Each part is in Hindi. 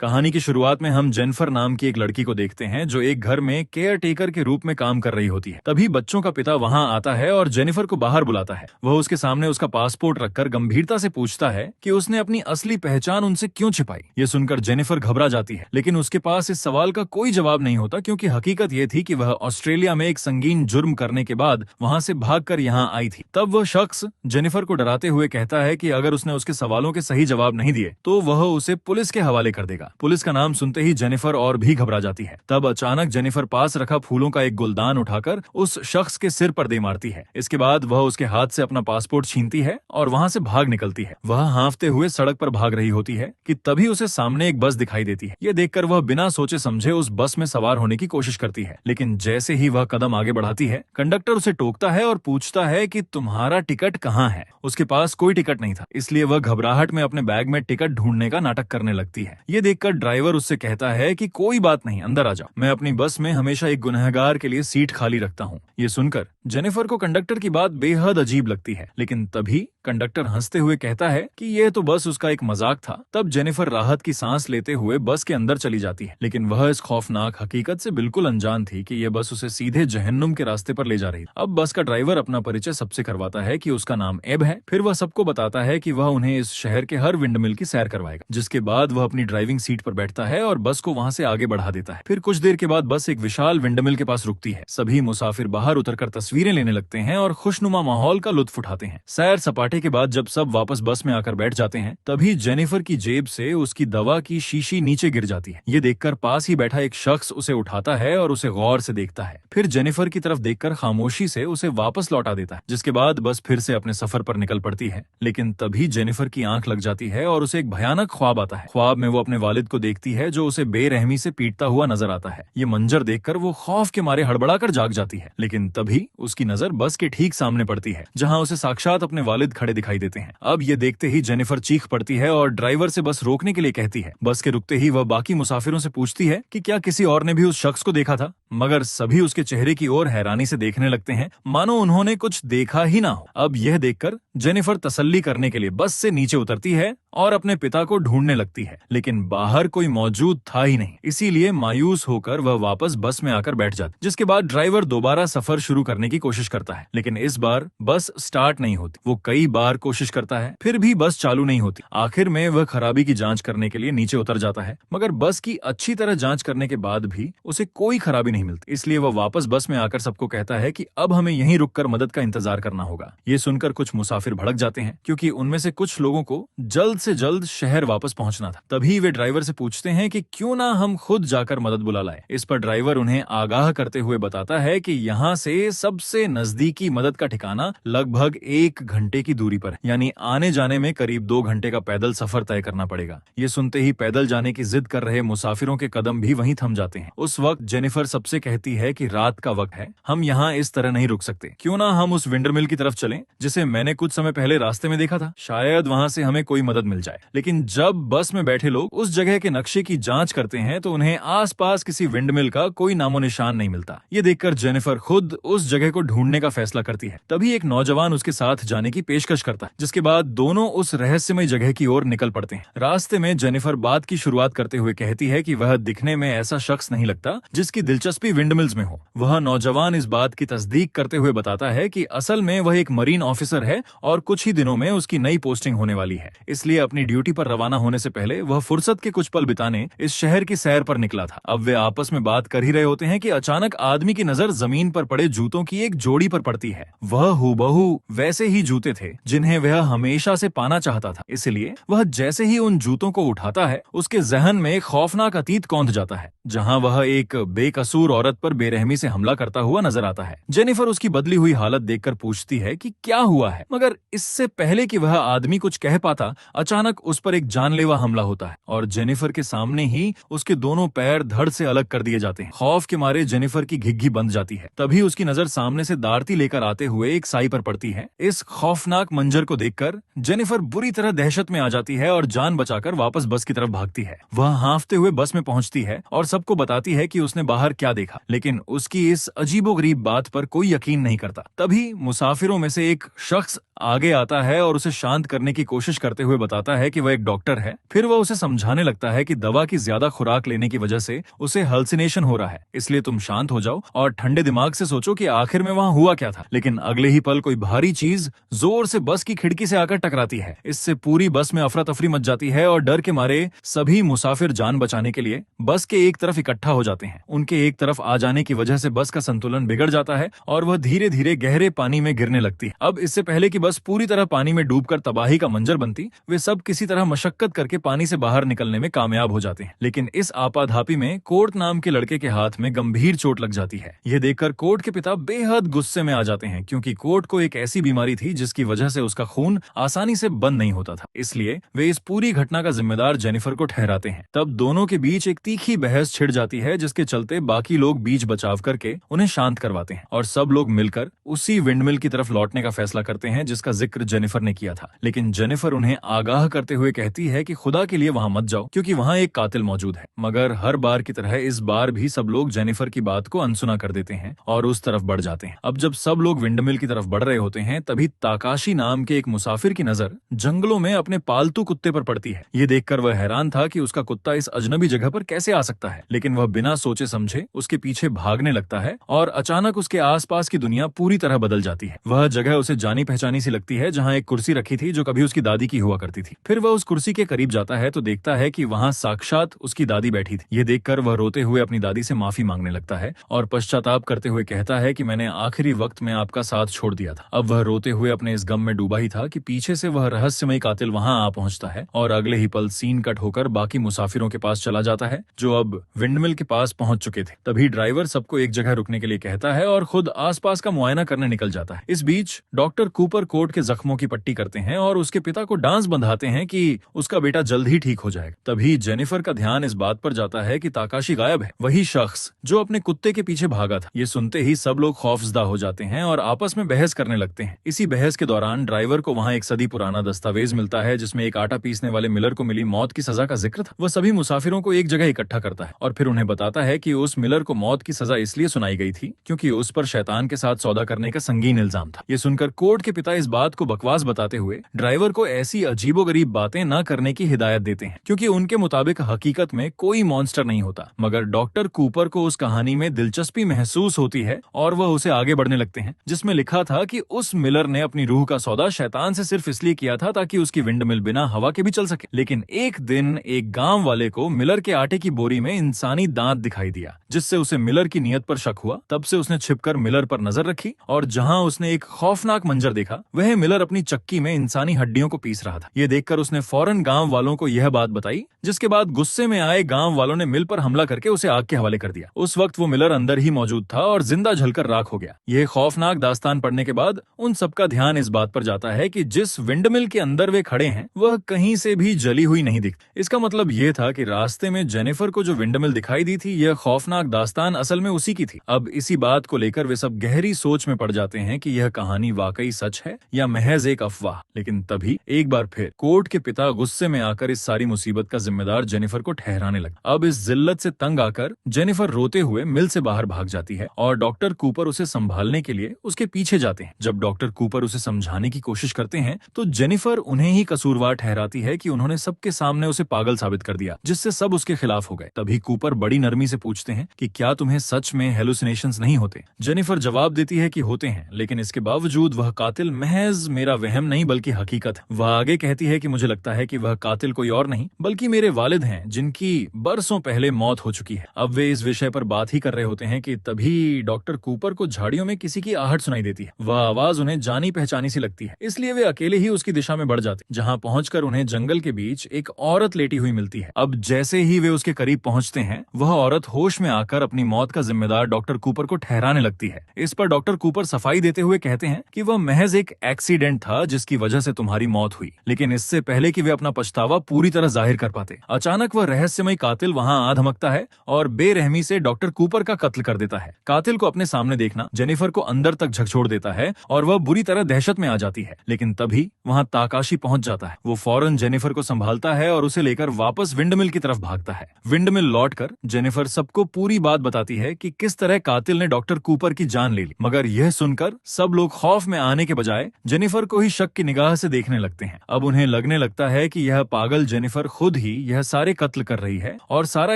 कहानी की शुरुआत में हम जेनिफर नाम की एक लड़की को देखते हैं जो एक घर में केयर टेकर के रूप में काम कर रही होती है। तभी बच्चों का पिता वहां आता है और जेनिफर को बाहर बुलाता है। वह उसके सामने उसका पासपोर्ट रखकर गंभीरता से पूछता है कि उसने अपनी असली पहचान उनसे क्यों छिपाई। ये सुनकर जेनिफर घबरा जाती है, लेकिन उसके पास इस सवाल का कोई जवाब नहीं होता, क्योंकि हकीकत ये थी कि वह ऑस्ट्रेलिया में एक संगीन जुर्म करने के बाद वहां से भागकर यहाँ आई थी। तब वह शख्स जेनिफर को डराते हुए कहता है कि अगर उसने उसके सवालों के सही जवाब नहीं दिए तो वह उसे पुलिस के हवाले कर देगा। पुलिस का नाम सुनते ही जेनिफर और भी घबरा जाती है। तब अचानक जेनिफर पास रखा फूलों का एक गुलदान उठाकर उस शख्स के सिर पर दे मारती है। इसके बाद वह उसके हाथ से अपना पासपोर्ट छीनती है और वहां से भाग निकलती है। वह हांफते हुए सड़क पर भाग रही होती है कि तभी उसे सामने एक बस दिखाई देती है। ये देखकर वह बिना सोचे समझे उस बस में सवार होने की कोशिश करती है, लेकिन जैसे ही वह कदम आगे बढ़ाती है, कंडक्टर उसे टोकता है और पूछता है कि तुम्हारा टिकट कहाँ है। उसके पास कोई टिकट नहीं था, इसलिए वह घबराहट में अपने बैग में टिकट ढूंढने का नाटक करने लगती है। ये देखकर ड्राइवर उससे कहता है कि कोई बात नहीं, अंदर आ जाओ, मैं अपनी बस में हमेशा एक गुनहगार के लिए सीट खाली रखता हूँ। ये सुनकर जेनिफर को कंडक्टर की बात बेहद अजीब लगती है, लेकिन तभी कंडक्टर हंसते हुए कहता है कि यह तो बस उसका एक मजाक था। तब जेनिफर राहत की सांस लेते हुए बस के अंदर चली जाती है, लेकिन वह इस खौफनाक हकीकत से बिल्कुल अनजान थी कि यह बस उसे सीधे जहन्नुम के रास्ते पर ले जा रही। अब बस का ड्राइवर अपना परिचय सबसे करवाता है कि उसका नाम एब है। फिर वह सबको बताता है कि वह उन्हें इस शहर के हर विंडमिल की सैर करवाएगा, जिसके बाद वह अपनी ड्राइविंग सीट पर बैठता है और बस को वहां से आगे बढ़ा देता है। फिर कुछ देर के बाद बस एक विशाल विंडमिल के पास रुकती है। सभी मुसाफिर बाहर उतरकर तस्वीरें लेने लगते हैं और खुशनुमा माहौल का लुत्फ उठाते हैं। सैर सपाटे के बाद जब सब वापस बस में आकर बैठ जाते हैं, तभी जेनिफर की जेब से उसकी दवा की शीशी नीचे गिर जाती है। ये देखकर पास ही बैठा एक शख्स उसे उठाता है और उसे गौर से देखता है। फिर जेनिफर की तरफ देखकर खामोशी से उसे वापस लौटा देता है, जिसके बाद बस फिर से अपने सफर पर निकल पड़ती है। लेकिन तभी जेनिफर की आंख लग जाती है और उसे एक भयानक ख्वाब आता है। ख्वाब में वो अपने वालिद को देखती है जो उसे बेरहमी से पीटता हुआ नजर आता है। ये मंजर देखकर वो खौफ के मारे हड़बड़ाकर जाग जाती है, लेकिन तभी उसकी नजर बस के ठीक सामने पड़ती है, जहां उसे साक्षात अपने वालिद खड़े दिखाई देते हैं। अब ये देखते ही जेनिफर चीख पड़ती है और ड्राइवर से बस रोकने के लिए कहती है। बस के रुकते ही वह बाकी मुसाफिरों से पूछती है कि क्या किसी और ने भी उस शख्स को देखा था, मगर सभी उसके चेहरे की ओर हैरानी से देखने लगते हैं, मानो उन्होंने कुछ देखा ही ना हो। अब यह देखकर जेनिफर तसल्ली करने के लिए बस से नीचे उतरती है और अपने पिता को ढूंढने लगती है, लेकिन बाहर कोई मौजूद था ही नहीं। इसीलिए मायूस होकर वह वापस बस में आकर बैठ जाती, जिसके बाद ड्राइवर दोबारा सफर शुरू करने की कोशिश करता है, लेकिन इस बार बस स्टार्ट नहीं होती। वो कई बार कोशिश करता है, फिर भी बस चालू नहीं होती। आखिर में वह खराबी की जांच करने के लिए नीचे उतर जाता है, मगर बस की अच्छी तरह जांच करने के बाद भी उसे कोई खराबी नहीं मिलती। इसलिए वह वापस बस में आकर सबको कहता है कि अब हमें यहीं रुककर मदद का इंतजार करना होगा। ये सुनकर कुछ मुसाफिर भड़क जाते हैं, क्योंकि उनमें से कुछ लोगों को जल्द से जल्द शहर वापस पहुंचना था। तभी वे ड्राइवर से पूछते हैं कि क्यों ना हम खुद जाकर मदद बुला लाएं। इस पर ड्राइवर उन्हें आगाह करते हुए बताता है कि यहाँ से सबसे नजदीकी मदद का ठिकाना लगभग 1 घंटे की दूरी पर, यानी आने जाने में करीब 2 घंटे का पैदल सफर तय करना पड़ेगा। ये सुनते ही पैदल जाने की जिद कर रहे मुसाफिरों के कदम भी वहीं थम जाते हैं। उस वक्त जेनिफर सबसे कहती है कि रात का वक्त है, हम यहाँ इस तरह नहीं रुक सकते, क्यों ना हम उस विंडरमिल की तरफ चलें जिसे मैंने कुछ समय पहले रास्ते में देखा था, शायद वहाँ से हमें कोई मदद मिल जाए। लेकिन जब बस में बैठे लोग उस जगह के नक्शे की जांच करते हैं तो उन्हें आसपास किसी विंडमिल का कोई नामो निशान नहीं मिलता। ये देखकर जेनिफर खुद उस जगह को ढूंढने का फैसला करती है। तभी एक नौजवान उसके साथ जाने की पेशकश करता है, जिसके बाद दोनों उस रहस्यमय जगह की ओर निकल पड़ते हैं। रास्ते में जेनिफर बात की शुरुआत करते हुए कहती है कि वह दिखने में ऐसा शख्स नहीं लगता जिसकी दिलचस्पी विंडमिल्स में हो। वह नौजवान इस बात की तस्दीक करते हुए बताता है कि असल में वह एक मरीन ऑफिसर है और कुछ ही दिनों में उसकी नई पोस्टिंग होने वाली है, इसलिए अपनी ड्यूटी पर रवाना होने से पहले वह फुर्सत के कुछ पल बिताने इस शहर की सैर पर निकला था। अब वे आपस में बात कर ही रहे होते हैं कि अचानक आदमी की नजर जमीन पर पड़े जूतों की एक जोड़ी पर पड़ती है। वह हूबहू वैसे ही जूते थे जिन्हें वह हमेशा से पाना चाहता था, इसलिए वह जैसे ही उन जूतों को उठाता है, उसके जहन में एक खौफनाक अतीत कौंध जाता है, जहां वह एक बेकसूर औरत पर बेरहमी से हमला करता हुआ नजर आता है। जेनिफर उसकी बदली हुई हालत देखकर पूछती है कि क्या हुआ है, मगर इससे पहले कि वह आदमी कुछ कह पाता, अचानक उस पर एक जानलेवा हमला होता है और जेनिफर के सामने ही उसके दोनों पैर धड़ से अलग कर दिए जाते हैं। खौफ के मारे जेनिफर की घिघी बंद जाती है। तभी उसकी नजर सामने से दारती लेकर आते हुए एक साई पर पड़ती है। इस खौफनाक मंजर को देखकर जेनिफर बुरी तरह दहशत में आ जाती है और जान बचाकर वापस बस की तरफ भागती है। वह हांफते हुए बस में पहुंचती है और सबको बताती है कि उसने बाहर क्या देखा, लेकिन उसकी इस अजीबोगरीब बात पर कोई यकीन नहीं करता। तभी मुसाफिरों में से एक शख्स आगे आता है और उसे शांत करने की कोशिश करते हुए बताता है कि वह एक डॉक्टर है। फिर वह उसे समझाने लगता है कि दवा की ज्यादा खुराक लेने की वजह से उसे हल्सिनेशन हो रहा है, इसलिए तुम शांत हो जाओ और ठंडे दिमाग से सोचो कि आखिर में वहां हुआ क्या था। लेकिन अगले ही पल कोई भारी चीज जोर से बस की खिड़की से आकर टकराती है। इससे पूरी बस में अफरा तफरी मच जाती है और डर के मारे सभी मुसाफिर जान बचाने के लिए बस के एक तरफ इकट्ठा हो जाते हैं। उनके एक तरफ आ जाने की वजह से बस का संतुलन बिगड़ जाता है और वह धीरे धीरे गहरे पानी में गिरने लगती है। अब इससे पहले कि बस पूरी तरह पानी में डूबकर तबाही का मंजर बनती, वे सब किसी तरह मशक्कत करके पानी से बाहर निकलने में कामयाब हो जाते हैं। लेकिन इस आपाधापी में कोर्ट नाम के लड़के के हाथ में गंभीर चोट लग जाती है। यह देखकर कोर्ट के पिता बेहद गुस्से में आ जाते हैं, क्योंकि कोर्ट को एक ऐसी बीमारी थी जिसकी वजह से उसका खून आसानी से बंद नहीं होता था। इसलिए वे इस पूरी घटना का जिम्मेदार जेनिफर को ठहराते हैं। तब दोनों के बीच एक तीखी बहस छिड़ जाती है, जिसके चलते बाकी लोग बीच बचाव करके उन्हें शांत करवाते हैं और सब लोग मिलकर उसी विंडमिल की तरफ लौटने का फैसला करते हैं जिसका जिक्र जेनिफर ने किया था। लेकिन जेनिफर उन्हें आगाह करते हुए कहती है कि खुदा के लिए वहां मत जाओ, क्योंकि वहां एक कातिल मौजूद है। मगर हर बार की तरह इस बार भी सब लोग जेनिफर की बात को अनसुना कर देते हैं और उस तरफ बढ़ जाते हैं। अब जब सब लोग विंडमिल की तरफ बढ़ रहे होते हैं, तभी ताकाशी नाम के एक मुसाफिर की नजर जंगलों में अपने पालतू कुत्ते पर पड़ती है। ये देखकर वह हैरान था कि उसका कुत्ता इस अजनबी जगह पर कैसे आ सकता है, लेकिन वह बिना सोचे समझे उसके पीछे भागने लगता है और अचानक उसके आसपास की दुनिया पूरी तरह बदल जाती है। वह जगह उसे जानी पहचानी सी लगती है, जहां एक कुर्सी रखी थी जो कभी उसकी दादी की हुआ करती थी। फिर वह उस कुर्सी के करीब जाता है तो देखता है कि वहां साक्षात उसकी दादी बैठी थी। ये देखकर वह रोते हुए अपनी दादी से माफी मांगने लगता है और पश्चाताप करते हुए कहता है कि मैंने आखिरी वक्त में आपका साथ छोड़ दिया था। अब वह रोते हुए अपने इस गम में डूबा ही था कि पीछे से वह रहस्यमय कातिल वहां आ पहुंचता है और अगले ही पल सीन कट होकर बाकी मुसाफिरों के पास चला जाता है, जो अब विंडमिल के पास पहुंच चुके थे। तभी ड्राइवर सबको एक जगह रुकने के लिए कहता है और खुद आसपास का मुआयना करने निकल जाता है। इस बीच डॉक्टर कूपर कोर्ट के जख्मों की पट्टी करते हैं और उसके पिता को डांस बंधाते हैं कि उसका बेटा जल्द ही ठीक हो जाएगा। तभी जेनिफर का ध्यान इस बात पर जाता है कि ताकाशी गायब है, वही शख्स जो अपने कुत्ते के पीछे भागा था। ये सुनते ही सब लोग खौफजदा हो जाते हैं और आपस में बहस करने लगते हैं। इसी बहस के दौरान ड्राइवर को वहां एक सदी पुराना दस्तावेज मिलता है, जिसमें एक आटा पीसने वाले मिलर को मिली मौत की सजा का जिक्र था। वह सभी मुसाफिरों को एक जगह इकट्ठा करता है और फिर उन्हें बताता है कि उस मिलर को मौत की सजा इसलिए सुनाई गई थी क्योंकि उस पर शैतान के साथ सौदा करने का संगीन इल्जाम था। ये सुनकर कोर्ट के पिता इस बात को बकवास बताते हुए ड्राइवर को ऐसी अजीबोगरीब बातें न करने की हिदायत देते हैं, क्योंकि उनके मुताबिक हकीकत में कोई मॉन्स्टर नहीं होता। मगर डॉक्टर कूपर को उस कहानी में दिलचस्पी महसूस होती है और वह उसे आगे बढ़ने लगते हैं, जिसमें लिखा था कि उस मिलर ने अपनी रूह का सौदा शैतान से सिर्फ इसलिए किया था ताकि उसकी विंडमिल बिना हवा के भी चल सके। लेकिन एक दिन एक गांव वाले को मिलर के आटे की बोरी में इंसानी दांत दिखाई दिया, जिससे उसे मिलर की नीयत पर शक हुआ। तब से उसने छिपकर मिलर पर नजर रखी और जहां उसने एक खौफनाक मंजर देखा, वह मिलर अपनी चक्की में इंसानी हड्डियों को पीस रहा था। ये देखकर उसने फौरन गांव वालों को यह बात बताई, जिसके बाद गुस्से में आए गांव वालों ने मिल पर हमला करके उसे आग के हवाले कर दिया। उस वक्त वो मिलर अंदर ही मौजूद था और जिंदा जलकर राख हो गया। यह खौफनाक दास्तान पढ़ने के बाद उन सबका ध्यान इस बात पर जाता है कि जिस विंडमिल के अंदर वे खड़े हैं वह कहीं से भी जली हुई नहीं दिखती। इसका मतलब यह था कि रास्ते में जेनिफर को जो विंडमिल दिखाई दी थी, यह खौफनाक दास्तान असल में उसी की थी। अब इसी बात को लेकर वे सब गहरी सोच में पड़ जाते हैं कि यह कहानी वाकई सच है या महज एक अफवाह। लेकिन तभी एक बार फिर कोर्ट के पिता गुस्से में आकर इस सारी मुसीबत का जिम्मेदार जेनिफर को ठहराने लगे। अब इस जिल्लत से तंग आकर जेनिफर रोते हुए मिल से बाहर भाग जाती है और डॉक्टर कूपर उसे संभालने के लिए उसके पीछे जाते हैं। जब डॉक्टर कूपर उसे समझाने की कोशिश करते हैं तो जेनिफर उन्हें ही कसूरवार ठहराती है कि उन्होंने सबके सामने उसे पागल साबित कर दिया, जिससे सब उसके खिलाफ हो गए। तभी कूपर बड़ी नरमी से पूछते हैं कि क्या तुम्हें सच में हेलुसिनेशंस नहीं होते? जेनिफर जवाब देती है कि होते हैं, लेकिन इसके बावजूद वह कातिल महज मेरा वहम नहीं बल्कि हकीकत है। वह आगे कहती है कि मुझे लगता है कि वह कातिल कोई और नहीं बल्कि मेरे वालिद हैं, जिनकी बरसों पहले मौत हो चुकी है। अब वे इस विषय पर बात ही कर रहे होते हैं कि तभी डॉक्टर कूपर को झाड़ियों में किसी की आहट सुनाई देती है। वह आवाज उन्हें जानी पहचानी सी लगती है, इसलिए वे अकेले ही उसकी दिशा में बढ़ जाते, जहां पहुंचकर उन्हें जंगल के बीच एक औरत लेटी हुई मिलती है। अब जैसे ही वे उसके करीब पहुंचते हैं, वह औरत होश में आकर अपनी मौत का जिम्मेदार डॉक्टर कूपर को ठहराने लगती है। इस पर डॉक्टर कूपर सफाई देते हुए कहते हैं कि वह महज एक एक्सीडेंट था जिसकी वजह से तुम्हारी मौत हुई, लेकिन इससे पहले कि वे अपना पछतावा पूरी तरह जाहिर कर पाते, अचानक वह रहस्यमय कातिल वहां आ धमकता है और बेरहमी से डॉक्टर कूपर का कत्ल कर देता है। कातिल को अपने सामने देखना जेनिफर को अंदर तक झकझोर देता है और वह बुरी तरह दहशत में आ जाती है। लेकिन तभी वहां ताकाशी पहुंच जाता है। वो फौरन जेनिफर को संभालता है और उसे लेकर वापस विंडमिल की तरफ भागता है। विंडमिल लौटकर जेनिफर सबको पूरी बात बताती है कि किस तरह कातिल ने डॉक्टर कूपर की जान ले ली। मगर यह सुनकर सब लोग खौफ में आने के बजाय जेनिफर को ही शक की निगाह से देखने लगते हैं। अब उन्हें लगने लगता है कि यह पागल जेनिफर खुद ही यह सारे कत्ल कर रही है और सारा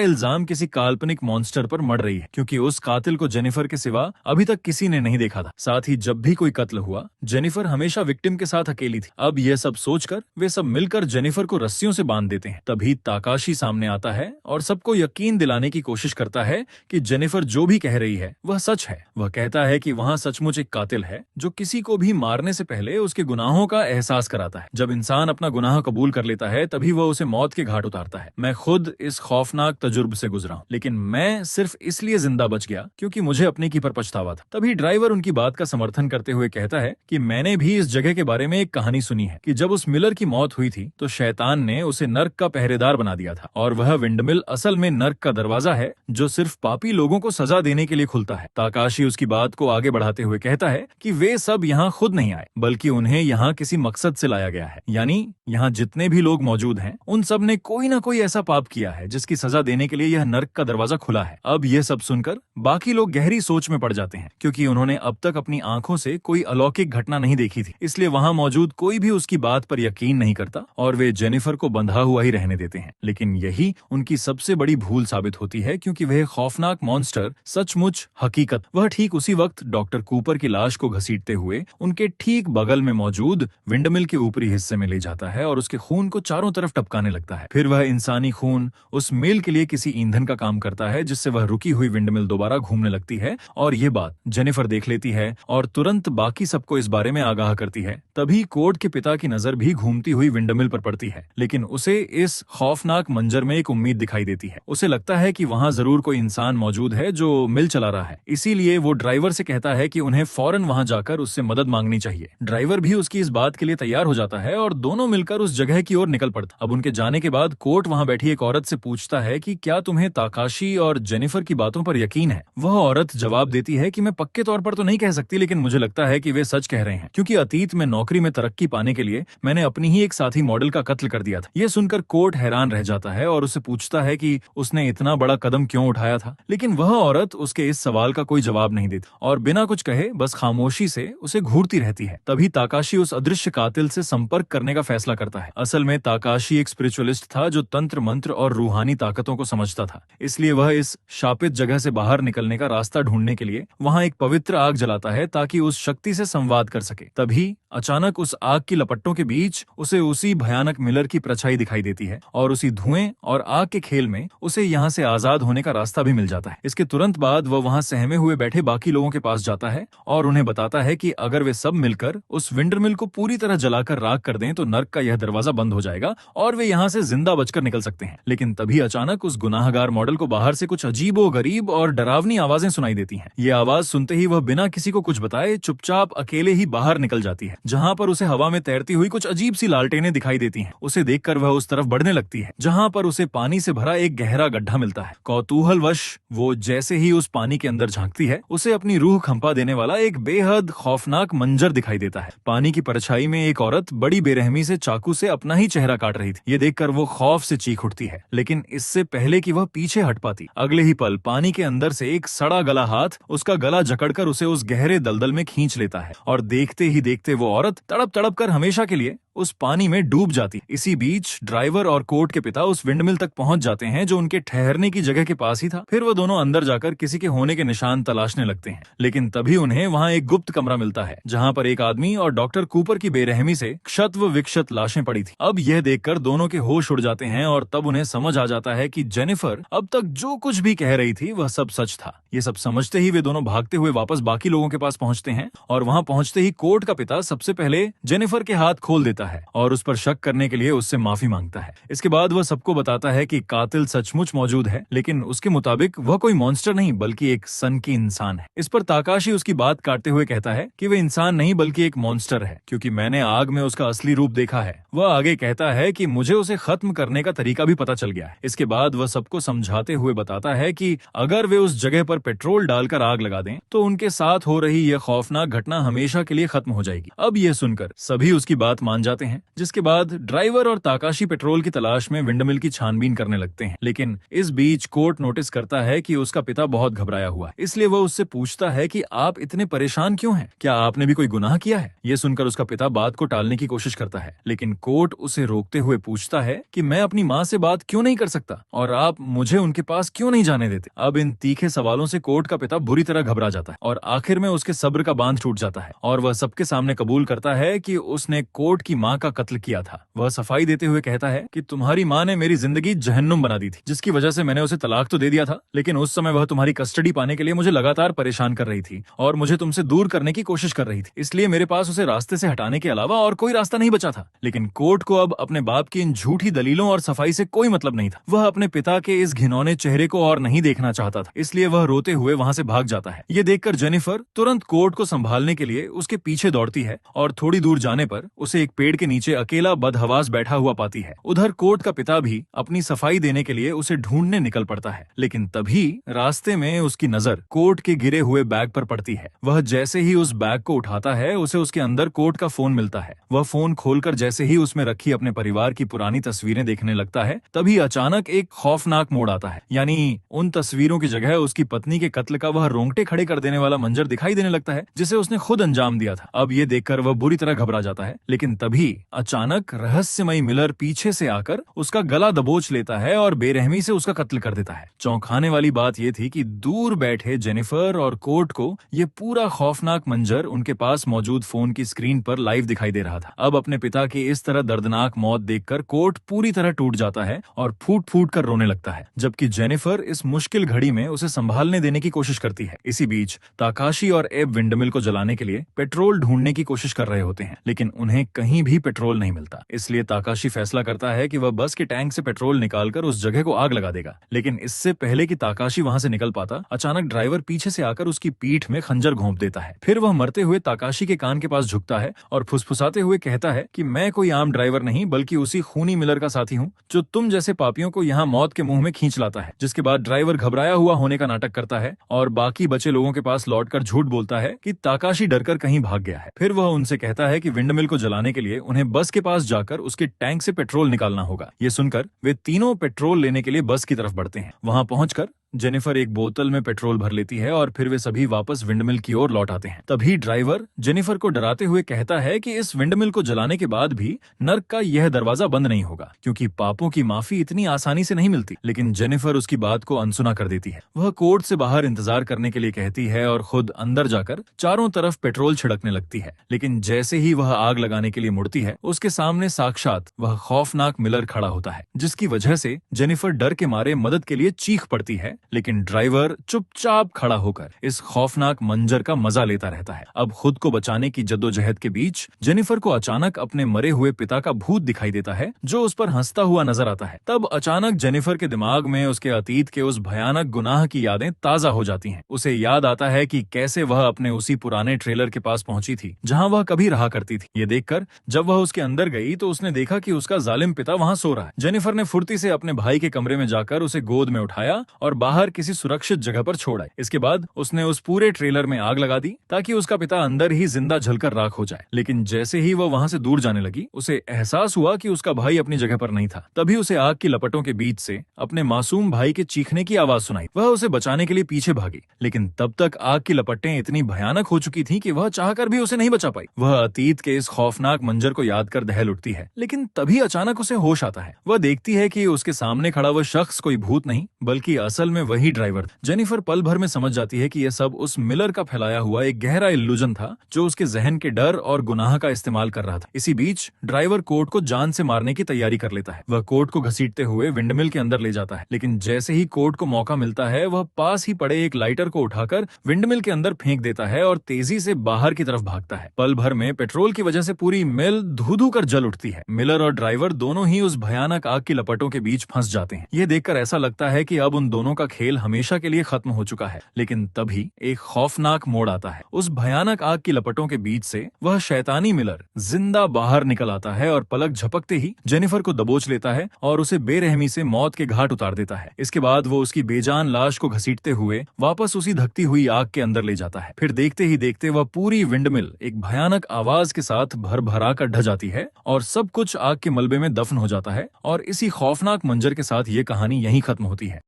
इल्जाम किसी काल्पनिक मॉन्स्टर पर मढ़ रही है, क्योंकि उस कातिल को जेनिफर के सिवा अभी तक किसी ने नहीं देखा था। साथ ही जब भी कोई कत्ल हुआ, जेनिफर हमेशा विक्टिम के साथ अकेली थी। अब यह सब सोचकर वे सब मिलकर जेनिफर को रस्सियों से बांध देते हैं। तभी ताकाशी सामने आता है और सबको यकीन दिलाने की कोशिश करता है कि जेनिफर जो भी कह रही है वह सच है। वह कहता है कि वहाँ सचमुच एक कातिल है जो किसी को भी मारने से पहले उसके गुनाहों का एहसास कराता है। जब इंसान अपना गुनाह कबूल कर लेता है तभी वह उसे मौत के घाट उतारता है। मैं खुद इस खौफनाक तजुर्बे से गुजरा हूँ, लेकिन मैं सिर्फ इसलिए जिंदा बच गया क्योंकि मुझे अपने की पर पछतावा था। तभी ड्राइवर उनकी बात का समर्थन करते हुए कहता है कि मैंने भी इस जगह के बारे में एक कहानी सुनी है कि जब उस मिलर की मौत हुई थी तो शैतान ने उसे नर्क का पहरेदार बना दिया था और वह विंडमिल असल में नर्क का दरवाजा है जो सिर्फ पापी लोगों को सजा देने के लिए खुलता है। ताकाशी उसकी बात को आगे बढ़ाते हुए कहता है कि वे सब यहाँ खुद नहीं आए, बल्कि उन्हें यहाँ किसी मकसद से लाया गया है। यानी यहाँ जितने भी लोग मौजूद हैं उन सब ने कोई ना कोई ऐसा पाप किया है जिसकी सजा देने के लिए यह नर्क का दरवाजा खुला है। अब यह सब सुनकर बाकी लोग गहरी सोच में पड़ जाते हैं, क्योंकि उन्होंने अब तक अपनी आंखों से कोई अलौकिक घटना नहीं देखी थी, इसलिए वहाँ मौजूद कोई भी उसकी बात पर यकीन नहीं करता और वे जेनिफर को बंधा हुआ ही रहने देते हैं। लेकिन यही उनकी सबसे बड़ी भूल साबित होती है, क्योंकि वह खौफनाक मॉन्स्टर सचमुच हकीकत वह ठीक उसी वक्त डॉक्टर कूपर की लाश को घसीटते हुए उनके ठीक बगल में मौजूद विंडमिल के ऊपरी हिस्से में ले जाता है और उसके खून को चारों तरफ टपकाने लगता है। फिर वह इंसानी खून उस मिल के लिए किसी ईंधन का काम करता है, जिससे वह रुकी हुई विंडमिल दोबारा घूमने लगती है और ये बात जेनिफर देख लेती है और तुरंत बाकी सबको इस बारे में आगाह करती है। तभी कोड के पिता की नजर भी घूमती हुई विंडमिल पर पड़ती है, लेकिन उसे इस खौफनाक मंजर में एक उम्मीद दिखाई देती है। उसे लगता है कि वहाँ जरूर कोई इंसान मौजूद है जो मिल चला रहा है, इसीलिए वो ड्राइवर से कहता है कि उन्हें फौरन वहाँ जाकर उससे मदद मांगनी चाहिए। ड्राइवर भी उसकी इस बात के लिए तैयार हो जाता है और दोनों मिलकर उस जगह की ओर निकल पड़ता। अब उनके जाने के बाद कोर्ट वहाँ बैठी एक औरत से पूछता है कि क्या तुम्हें ताकाशी और जेनिफर की बातों पर यकीन है। वह औरत जवाब देती है कि मैं पक्के तौर पर तो नहीं कह सकती, लेकिन मुझे लगता है कि वे सच कह रहे हैं, क्योंकि अतीत में नौकरी में तरक्की पाने के लिए मैंने अपनी ही एक साथी मॉडल का कत्ल कर दिया था। यह सुनकर कोर्ट हैरान रह जाता है और उससे पूछता है कि उसने इतना बड़ा कदम क्यों उठाया था, लेकिन वह औरत उसके इस सवाल का कोई जवाब नहीं देती और बिना कुछ कहे बस खामोशी से उसे घूरती रहती है। तभी ताकाशी उस अदृश्य कातिल से संपर्क करने का फैसला करता है। असल में ताकाशी एक स्पिरिचुअलिस्ट था जो तंत्र मंत्र और रूहानी ताकतों को समझता था, इसलिए वह इस शापित जगह से बाहर निकलने का रास्ता ढूंढने के लिए वहां एक पवित्र आग जलाता है ताकि उस शक्ति से संवाद कर सके। तभी अचानक उस आग की लपटों के बीच उसे उसी भयानक मिलर की परछाई दिखाई देती है और उसी धुएं और आग के खेल में उसे यहाँ से आजाद होने का रास्ता भी मिल जाता है। इसके तुरंत बाद वह वहाँ सहमे हुए बैठे बाकी लोगों के पास जाता है और उन्हें बताता है कि अगर वे सब मिलकर उस विंडरमिल को पूरी तरह जलाकर राख कर दें तो नर्क का यह दरवाजा बंद हो जाएगा और वे यहाँ से जिंदा बचकर निकल सकते हैं। लेकिन तभी अचानक उस गुनाहगार मॉडल को बाहर से कुछ अजीबो गरीब और डरावनी आवाजें सुनाई देती हैं। ये आवाज सुनते ही वह बिना किसी को कुछ बताए चुपचाप अकेले ही बाहर निकल जाती है, जहाँ पर उसे हवा में तैरती हुई कुछ अजीब सी लालटेनें दिखाई देती हैं। उसे देखकर वह उस तरफ बढ़ने लगती है जहाँ पर उसे पानी से भरा एक गहरा गड्ढा मिलता है। कौतूहलवश वो जैसे ही उस पानी के अंदर झांकती है उसे अपनी रूह खंपा देने वाला एक बेहद खौफनाक मंजर दिखाई देता है। पानी की परछाई में एक औरत बड़ी बेरहमी से चाकू से अपना ही चेहरा काट रही थी। ये देखकर वो खौफ से चीख उठती है, लेकिन इससे पहले कि वह पीछे हट पाती, अगले ही पल पानी के अंदर से एक सड़ा गला हाथ उसका गला जकड़कर उसे उस गहरे दलदल में खींच लेता है और देखते ही देखते वो औरत तड़प तड़प कर हमेशा के लिए उस पानी में डूब जाती। इसी बीच ड्राइवर और कोर्ट के पिता उस विंडमिल तक पहुंच जाते हैं जो उनके ठहरने की जगह के पास ही था। फिर वो दोनों अंदर जाकर किसी के होने के निशान तलाशने लगते हैं, लेकिन तभी उन्हें वहां एक गुप्त कमरा मिलता है जहां पर एक आदमी और डॉक्टर कूपर की बेरहमी से क्षत व विक्षत लाशें पड़ी थी। अब यह देखकर दोनों के होश उड़ जाते हैं और तब उन्हें समझ आ जाता है कि जेनिफर अब तक जो कुछ भी कह रही थी वह सब सच था। ये सब समझते ही वे दोनों भागते हुए वापस बाकी लोगों के पास पहुंचते हैं और वहां पहुंचते ही कोर्ट का पिता सबसे पहले जेनिफर के हाथ खोल देता है और उस पर शक करने के लिए उससे माफी मांगता है। इसके बाद वह सबको बताता है कि कातिल सचमुच मौजूद है, लेकिन उसके मुताबिक वह कोई मॉन्स्टर नहीं बल्कि एक सन की इंसान है। इस पर ताकाशी उसकी बात काटते हुए कहता है कि वह इंसान नहीं बल्कि एक मॉन्स्टर है, क्योंकि मैंने आग में उसका असली रूप देखा है। वह आगे कहता है कि मुझे उसे खत्म करने का तरीका भी पता चल गया है। इसके बाद वह सबको समझाते हुए बताता है कि अगर वे उस जगह पर पेट्रोल डालकर आग लगा दें तो उनके साथ हो रही यह खौफनाक घटना हमेशा के लिए खत्म हो जाएगी। अब यह सुनकर सभी उसकी बात मान जाते जाते हैं, जिसके बाद ड्राइवर और ताकाशी पेट्रोल की तलाश में विंडमिल की छानबीन करने लगते हैं। लेकिन इस बीच कोर्ट नोटिस करता है कि उसका पिता बहुत घबराया हुआ है, इसलिए वह उससे पूछता है कि आप इतने परेशान क्यों हैं? क्या आपने भी कोई गुनाह किया है? ये सुनकर उसका पिता बात को टालने की कोशिश करता है, लेकिन कोर्ट उसे रोकते हुए पूछता है कि मैं अपनी माँ से बात क्यों नहीं कर सकता और आप मुझे उनके पास क्यों नहीं जाने देते? अब इन तीखे सवालों से कोर्ट का पिता बुरी तरह घबरा जाता है और आखिर में उसके सब्र का बांध टूट जाता है और वह सबके सामने कबूल करता है कि उसने कोर्ट की माँ का कत्ल किया था। वह सफाई देते हुए कहता है कि तुम्हारी माँ ने मेरी जिंदगी जहन्नुम बना दी थी, जिसकी वजह से मैंने उसे तलाक तो दे दिया था, लेकिन उस समय वह तुम्हारी कस्टडी पाने के लिए मुझे लगातार परेशान कर रही थी और मुझे तुमसे दूर करने की कोशिश कर रही थी, इसलिए मेरे पास उसे रास्ते से हटाने के अलावा और कोई रास्ता नहीं बचा था। लेकिन कोर्ट को अब अपने बाप की इन झूठी दलीलों और सफाई से कोई मतलब नहीं था। वह अपने पिता के इस घिनौने चेहरे को और नहीं देखना चाहता था, इसलिए वह रोते हुए वहां से भाग जाता है। ये देखकर जेनिफर तुरंत कोर्ट को संभालने के लिए उसके पीछे दौड़ती है और थोड़ी दूर जाने पर उसे एक पेड़ के नीचे अकेला बदहवास बैठा हुआ पाती है। उधर कोर्ट का पिता भी अपनी सफाई देने के लिए उसे ढूंढने निकल पड़ता है, लेकिन तभी रास्ते में उसकी नजर कोर्ट के गिरे हुए बैग पर पड़ती है। वह जैसे ही उस बैग को उठाता है, उसे उसके अंदर कोर्ट का फोन मिलता है। वह फोन खोलकर जैसे ही उसमें रखी अपने परिवार की पुरानी तस्वीरें देखने लगता है, तभी अचानक एक खौफनाक मोड़ आता है। यानी उन तस्वीरों की जगह उसकी पत्नी के कत्ल का वह रोंगटे खड़े कर देने वाला मंजर दिखाई देने लगता है, जिसे उसने खुद अंजाम दिया था। अब ये देखकर वह बुरी तरह घबरा जाता है, लेकिन तभी अचानक रहस्यमयी मिलर पीछे से आकर उसका गला दबोच लेता है और बेरहमी से उसका कत्ल कर देता है। चौंकाने वाली बात यह थी कि दूर बैठे जेनिफर और कोर्ट को यह पूरा खौफनाक मंजर उनके पास मौजूद फोन की स्क्रीन पर लाइव दिखाई दे रहा था। अब अपने पिता की इस तरह दर्दनाक मौत देखकर कोर्ट पूरी तरह टूट जाता है और फूट फूट कर रोने लगता है, जबकि जेनिफर इस मुश्किल घड़ी में उसे संभालने देने की कोशिश करती है। इसी बीच ताकाशी और एब विंडमिल को जलाने के लिए पेट्रोल ढूंढने की कोशिश कर रहे होते हैं, लेकिन उन्हें कहीं भी पेट्रोल नहीं मिलता। इसलिए ताकाशी फैसला करता है कि वह बस के टैंक से पेट्रोल निकालकर उस जगह को आग लगा देगा। लेकिन इससे पहले कि ताकाशी वहां से निकल पाता, अचानक ड्राइवर पीछे से आकर उसकी पीठ में खंजर घोंप देता है। फिर वह मरते हुए ताकाशी के कान के पास झुकता है और फुसफुसाते हुए कहता है कि मैं कोई आम ड्राइवर नहीं, बल्कि उसी खूनी मिलर का साथी हूँ जो तुम जैसे पापियों को यहाँ मौत के मुंह में खींच लाता है। जिसके बाद ड्राइवर घबराया हुआ होने का नाटक करता है और बाकी बचे लोगों के पास लौटकर झूठ बोलता है कि ताकाशी डरकर कहीं भाग गया है। फिर वह उनसे कहता है कि विंडमिल को जलाने के लिए उन्हें बस के पास जाकर उसके टैंक से पेट्रोल निकालना होगा। ये सुनकर वे तीनों पेट्रोल लेने के लिए बस की तरफ बढ़ते हैं। वहां पहुंचकर जेनिफर एक बोतल में पेट्रोल भर लेती है और फिर वे सभी वापस विंडमिल की ओर लौट आते हैं। तभी ड्राइवर जेनिफर को डराते हुए कहता है कि इस विंडमिल को जलाने के बाद भी नर्क का यह दरवाजा बंद नहीं होगा, क्योंकि पापों की माफी इतनी आसानी से नहीं मिलती। लेकिन जेनिफर उसकी बात को अनसुना कर देती है। वह कोर्ट से बाहर इंतजार करने के लिए कहती है और खुद अंदर जाकर चारों तरफ पेट्रोल छिड़कने लगती है। लेकिन जैसे ही वह आग लगाने के लिए मुड़ती है, उसके सामने साक्षात वह खौफनाक मिलर खड़ा होता है, जिसकी वजह से जेनिफर डर के मारे मदद के लिए चीख पड़ती है। लेकिन ड्राइवर चुपचाप खड़ा होकर इस खौफनाक मंजर का मजा लेता रहता है। अब खुद को बचाने की जद्दोजहद के बीच जेनिफर को अचानक अपने मरे हुए पिता का भूत दिखाई देता है, जो उस पर हंसता हुआ नजर आता है। तब अचानक जेनिफर के दिमाग में उसके अतीत के उस भयानक गुनाह की यादें ताजा हो जाती हैं। उसे याद आता है कि कैसे वह अपने उसी पुराने ट्रेलर के पास पहुंची थी, जहां वह कभी रहा करती थी। ये देखकर जब वह उसके अंदर गई तो उसने देखा कि उसका जालिम पिता वहां सो रहा है। जेनिफर ने फुर्ती से अपने भाई के कमरे में जाकर उसे गोद में उठाया और बाहर किसी सुरक्षित जगह पर छोड़ा। इसके बाद उसने उस पूरे ट्रेलर में आग लगा दी ताकि उसका पिता अंदर ही जिंदा जलकर राख हो जाए। लेकिन जैसे ही वह वहां से दूर जाने लगी, उसे एहसास हुआ कि उसका भाई अपनी जगह पर नहीं था। तभी उसे आग की लपटों के बीच से अपने मासूम भाई के चीखने की आवाज सुनाई। वह उसे बचाने के लिए पीछे भागी, लेकिन तब तक आग की लपटें इतनी भयानक हो चुकी थी कि वह चाहकर भी उसे नहीं बचा पाई। वह अतीत के इस खौफनाक मंजर को याद कर दहल उठती है, लेकिन तभी अचानक उसे होश आता है। वह देखती है कि उसके सामने खड़ा वह शख्स कोई भूत नहीं, बल्कि असल में वही ड्राइवर। जेनिफर पल भर में समझ जाती है कि यह सब उस मिलर का फैलाया हुआ एक गहरा इल्यूजन था, जो उसके जहन के डर और गुनाह का इस्तेमाल कर रहा था। इसी बीच ड्राइवर कोर्ट को जान से मारने की तैयारी कर लेता है। वह कोर्ट को घसीटते हुए विंडमिल के अंदर ले जाता है, लेकिन जैसे ही कोर्ट को मौका मिलता है, वह पास ही पड़े एक लाइटर को उठाकर विंडमिल के अंदर फेंक देता है और तेजी से बाहर की तरफ भागता है। पल भर में पेट्रोल की वजह से पूरी मिल धू-धू कर जल उठती है। मिलर और ड्राइवर दोनों ही उस भयानक आग की लपटों के बीच फंस जाते हैं। यह देखकर ऐसा लगता है कि अब उन दोनों का का खेल हमेशा के लिए खत्म हो चुका है। लेकिन तभी एक खौफनाक मोड़ आता है। उस भयानक आग की लपटों के बीच से वह शैतानी मिलर जिंदा बाहर निकल आता है और पलक झपकते ही जेनिफर को दबोच लेता है और उसे बेरहमी से मौत के घाट उतार देता है। इसके बाद वो उसकी बेजान लाश को घसीटते हुए वापस उसी धकती हुई आग के अंदर ले जाता है। फिर देखते ही देखते वह पूरी विंडमिल एक भयानक आवाज के साथ भर भरा कर ढह जाती है और सब कुछ आग के मलबे में दफन हो जाता है। और इसी खौफनाक मंजर के साथ ये कहानी यहीं खत्म होती है।